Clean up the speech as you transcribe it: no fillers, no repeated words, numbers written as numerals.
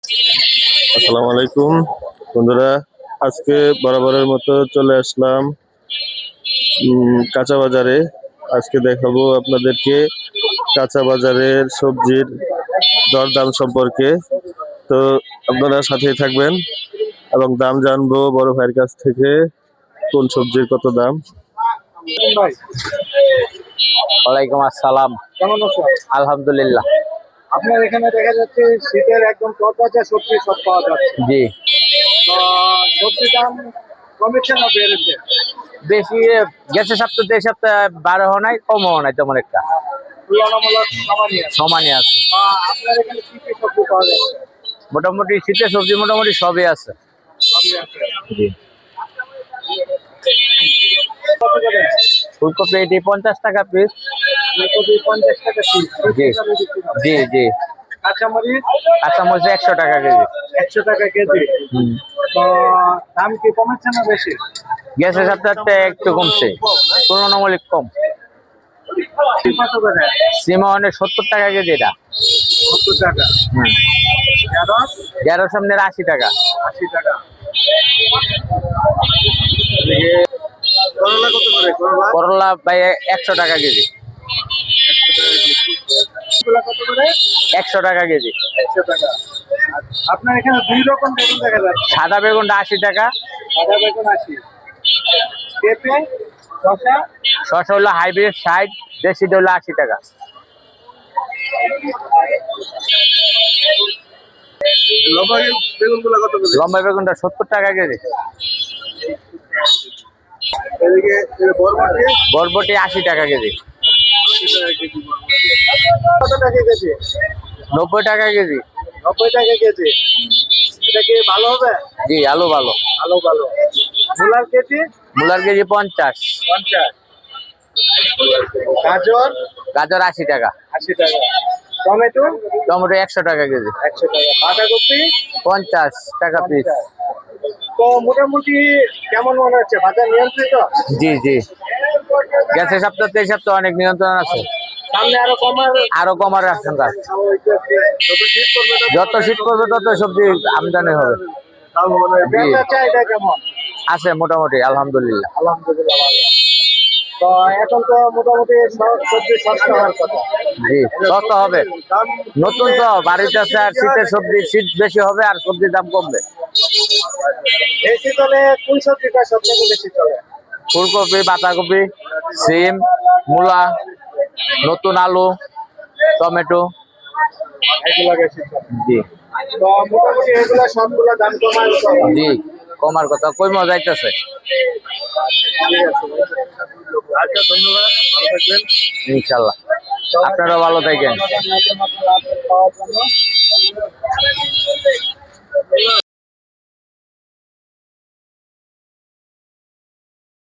আসসালামু আলাইকুম বন্ধুরা, আজকে বরাবরের মতো চলে আসলাম কাঁচা বাজারে। আজকে দেখাবো আপনাদেরকে কাঁচা বাজারের সবজির দরদাম সম্পর্কে। তো আপনারা সাথেই থাকবেন এবং দাম জানবো বড় ভাইয়ের কাছ থেকে, কোন সবজির কত দাম। ভাই, ওয়ালাইকুম আসসালাম। কেমন আছো? আলহামদুলিল্লাহ। আপনার এখানে দেখা যাচ্ছে শীতের একদম তরতাজা সবজি সব পাওয়া যাচ্ছে। জি, তো সবজির দাম কমেছে না বেড়েছে? বেশি গেছে সপ্তাহে এই সপ্তাহে বাড়াও নাই কমও নাই, তেমন একটা তুলনামূলক সমানই আছে। সমানই আছে। তো আপনার এখানে কি কি সবজি পাওয়া যাচ্ছে? মোটামুটি শীতের সবজি মোটামুটি সবই আছে। সবই আছে। জি, কত করে? ফুলকপি এটি 50 টাকা পিস। ফুলকপি 50 টাকা পিস। জি জি জি। কাঁচামরিচ কাঁচামরিচ 100 টাকা কেজি। 100 টাকা কেজি। হুম। তো দাম কি কমেছে না বেশি? গেছে সপ্তাহে একটু কমছে, তুলনামূলক কম। কত করে? সিমা অনেক 70 টাকা কেজি এটা। 70 টাকা। হুম। ঢেঁড়স ঢেঁড়স আপনার 80 টাকা। 80 টাকা। করলা কত করে? করলা করলা ভাই 100 টাকা কেজি। এগুলা কত করে? 100 টাকা কেজি। 100 টাকা। আপনার এখানে দুই রকম বেগুন দেখা যাচ্ছে। সাদা বেগুনটা 80 টাকা। সাদা বেগুন 80, পেঁপে, শসা শসা হলো হাইব্রিড 60, দেশিটা হলো 80 টাকা। লম্বা বেগুন গুলা কত করে? লম্বা বেগুনটা 70 টাকা কেজি। এদিকে বরবটি বরবটি 80 টাকা কেজি। 80 টাকা কেজি। কত টাকা কেজি? 90 টাকা কেজি। 90 টাকা কেজি। এটা কি ভালো হবে? জি, আলু ভালো। ভালো ভালো। মূলার কেজি মূলার কেজি 50। 50। গাজর গাজর 80 টাকা। 80 টাকা। টমেটো টমেটো 100 টাকা কেজি। 100 টাকা। বাঁধাকপি 50 টাকা পিস। 50। তো মোটামুটি কেমন মনে হচ্ছে, বাজার নিয়ন্ত্রিত? জি জি, গেছে সপ্তাহে এই সপ্তাহে অনেক নিয়ন্ত্রণ আছে। সামনে আরো কমার আশঙ্কা। যত শীত করবে তত সবজি আমদানি হবে। জি, চাহিদা কেমন? আছে মোটামুটি আলহামদুলিল্লাহ। আলহামদুলিল্লাহ ভালো। তো এখন তো মোটামুটি সবজি সস্তা হওয়ার কথা। জি, সস্তা হবে। দাম নতুন তো বাড়িতে আছে, আর শীতের সবজি শীত বেশি হবে আর সবজির দাম কমবে। এই শীতলে কোন সবজিটা সবথেকে বেশি চলে? ফুলকপি, বাঁধাকপি, সিম, মূলা, নতুন আলু, টমেটো। এগুলা বেশি চলে। জি তো মোটামুটি এগুলা সবগুলা দাম কমার কথা। জি, কমার কথা কই মজা যাইতেছে। ঠিক আছে ভাই। আচ্ছা, ধন্যবাদ, ভালো থাকবেন। ইনশাল্লাহ, আপনারা ভালো থাকেন। পাওয়ার জন্য